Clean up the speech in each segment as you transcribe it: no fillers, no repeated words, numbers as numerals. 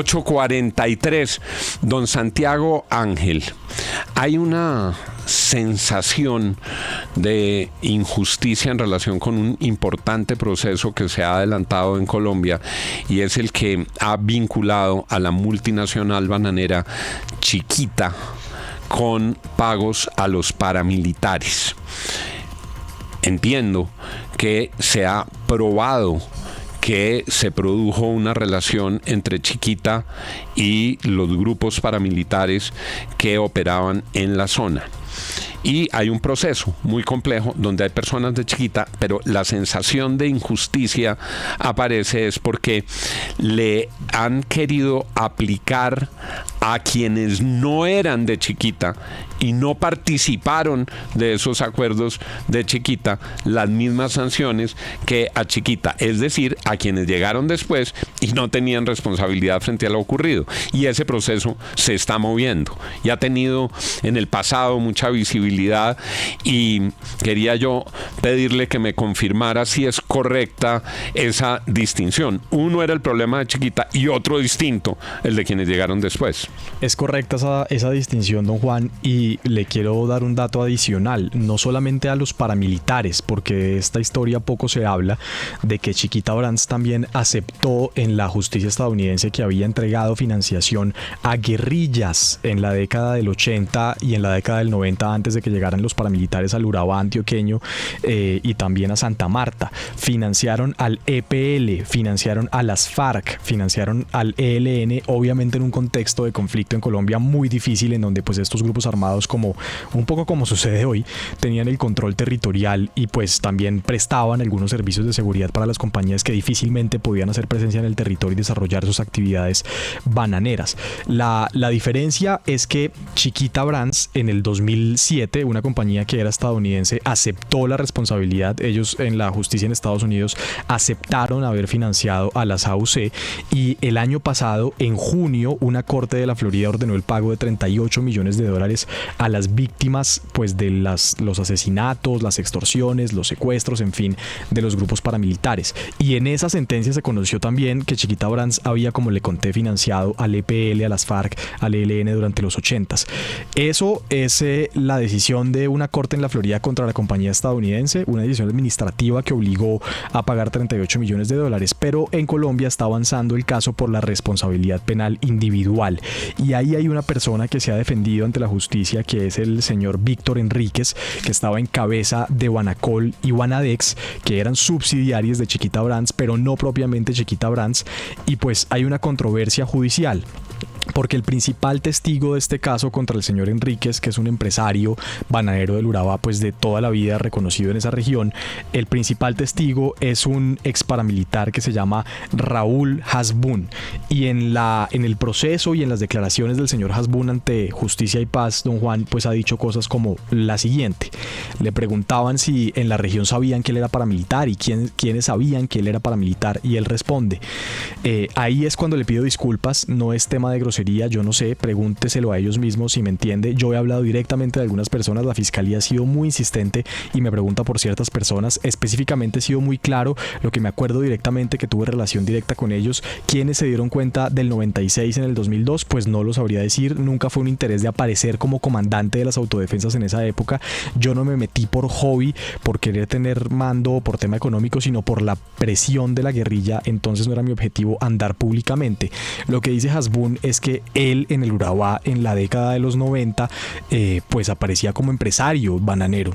8:43, don Santiago Ángel, hay una sensación de injusticia en relación con un importante proceso que se ha adelantado en Colombia, y es el que ha vinculado a la multinacional bananera Chiquita con pagos a los paramilitares. Entiendo que se ha probado que se produjo una relación entre Chiquita y los grupos paramilitares que operaban en la zona. Y hay un proceso muy complejo donde hay personas de Chiquita, pero la sensación de injusticia aparece es porque le han querido aplicar a quienes no eran de Chiquita y no participaron de esos acuerdos de Chiquita las mismas sanciones que a Chiquita, es decir, a quienes llegaron después y no tenían responsabilidad frente a lo ocurrido. Y ese proceso se está moviendo y ha tenido en el pasado mucha visibilidad, y quería yo pedirle que me confirmara si es correcta esa distinción. Uno era el problema de Chiquita y otro distinto, el de quienes llegaron después. Es correcta esa distinción, don Juan, y le quiero dar un dato adicional, no solamente a los paramilitares, porque de esta historia poco se habla, de que Chiquita Brands también aceptó en la justicia estadounidense que había entregado financiación a guerrillas en la década del 80 y en la década del 90, antes de que llegaran los paramilitares al Urabá antioqueño, y también a Santa Marta. Financiaron al EPL, financiaron a las FARC, financiaron al ELN, obviamente en un contexto de conflicto en Colombia muy difícil, en donde pues estos grupos armados, como un poco como sucede hoy, tenían el control territorial y pues también prestaban algunos servicios de seguridad para las compañías que difícilmente podían hacer presencia en el territorio y desarrollar sus actividades bananeras. La diferencia es que Chiquita Brands en el 2007, una compañía que era estadounidense, aceptó la responsabilidad. Ellos en la justicia en Estados Unidos aceptaron haber financiado a las AUC, y el año pasado, en junio, una corte de la Florida ordenó el pago de $38 millones a las víctimas pues de los asesinatos, las extorsiones, los secuestros, en fin, de los grupos paramilitares. Y en esa sentencia se conoció también que Chiquita Brands había, como le conté, financiado al EPL, a las FARC, al ELN durante los 80s. Eso es la decisión de una corte en la Florida contra la compañía estadounidense, una decisión administrativa que obligó a pagar $38 millones, pero en Colombia está avanzando el caso por la responsabilidad penal individual, y ahí hay una persona que se ha defendido ante la justicia, que es el señor Víctor Enríquez, que estaba en cabeza de Banacol y Banadex, que eran subsidiarias de Chiquita Brands, pero no propiamente Chiquita Brands, y pues hay una controversia judicial, porque el principal testigo de este caso contra el señor Enríquez, que es un empresario bananero del Urabá pues de toda la vida, reconocido en esa región, el principal testigo es un ex paramilitar que se llama Raúl Hasbún, y en el proceso y en las declaraciones del señor Hasbún ante Justicia y Paz, don Juan pues ha dicho cosas como la siguiente. Le preguntaban si en la región sabían que él era paramilitar y quiénes sabían que él era paramilitar, y él responde, ahí es cuando le pido disculpas, no es tema de grosería, yo no sé, pregúnteselo a ellos mismos si me entiende. Yo he hablado directamente de algunas personas, la fiscalía ha sido muy insistente y me pregunta por ciertas personas, específicamente he sido muy claro, lo que me acuerdo directamente que tuve relación directa con ellos. ¿Quiénes se dieron cuenta del 96 en el 2002? Pues no lo sabría decir, nunca fue un interés de aparecer como comandante de las autodefensas en esa época. Yo no me metí por hobby, por querer tener mando o por tema económico, sino por la presión de la guerrilla, entonces no era mi objetivo andar públicamente. Lo que dice Hasbún es que él en el Urabá en la década de los 90 pues aparecía como empresario bananero,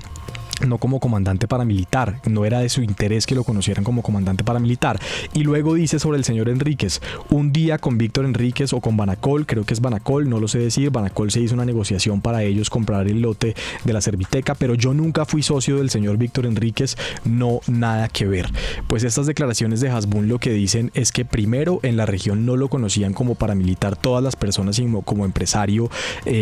no como comandante paramilitar, no era de su interés que lo conocieran como comandante paramilitar. Y luego dice sobre el señor Enríquez, un día con Víctor Enríquez o con Banacol, creo que es Banacol, no lo sé decir, Banacol se hizo una negociación para ellos comprar el lote de la Serviteca, pero yo nunca fui socio del señor Víctor Enríquez, no, nada que ver. Pues estas declaraciones de Hasbún lo que dicen es que primero en la región no lo conocían como paramilitar todas las personas, sino como empresario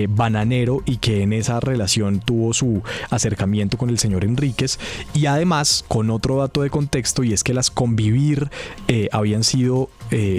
bananero, y que en esa relación tuvo su acercamiento con el señor Enríquez, y además con otro dato de contexto, y es que las Convivir habían sido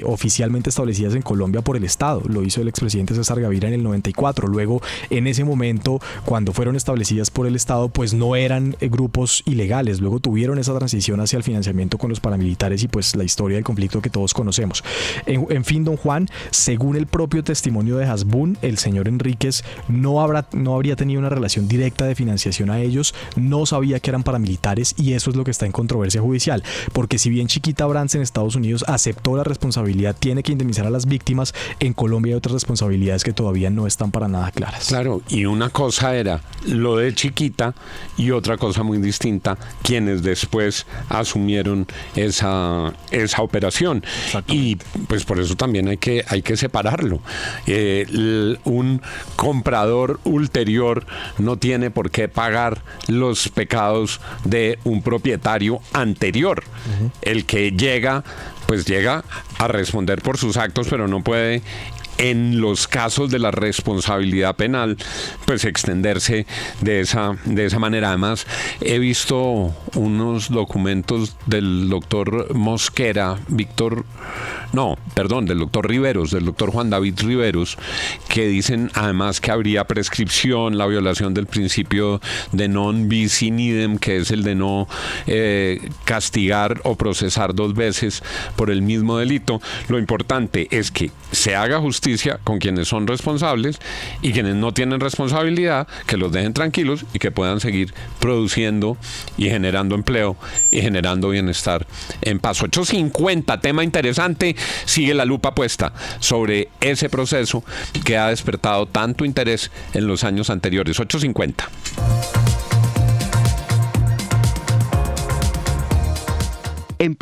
oficialmente establecidas en Colombia por el Estado. Lo hizo el expresidente César Gaviria en el 94. Luego, en ese momento, cuando fueron establecidas por el Estado, pues no eran grupos ilegales. Luego tuvieron esa transición hacia el financiamiento con los paramilitares y pues la historia del conflicto que todos conocemos. En fin, don Juan, según el propio testimonio de Hasbún, el señor Enríquez no habría tenido una relación directa de financiación a ellos, no sabía que eran paramilitares, y eso es lo que está en controversia judicial, porque si bien Chiquita Brands en Estados Unidos aceptó la responsabilidad, tiene que indemnizar a las víctimas, en Colombia hay otras responsabilidades que todavía no están para nada claras. Claro, y una cosa era lo de Chiquita y otra cosa muy distinta, quienes después asumieron esa operación. Y pues por eso también hay que separarlo. Un comprador ulterior no tiene por qué pagar los pecados de un propietario anterior. El que llega, pues llega a responder por sus actos, pero no puede, en los casos de la responsabilidad penal, pues extenderse de esa manera. Además, he visto unos documentos del doctor Mosquera, del doctor Riveros, del doctor Juan David Riveros, que dicen además que habría prescripción, la violación del principio de non bis in idem, que es el de no castigar o procesar dos veces por el mismo delito. Lo importante es que se haga justicia con quienes son responsables, y quienes no tienen responsabilidad, que los dejen tranquilos y que puedan seguir produciendo y generando empleo y generando bienestar en paz. 8:50, tema interesante. Sigue la lupa puesta sobre ese proceso que ha despertado tanto interés en los años anteriores. 8:50. Empieza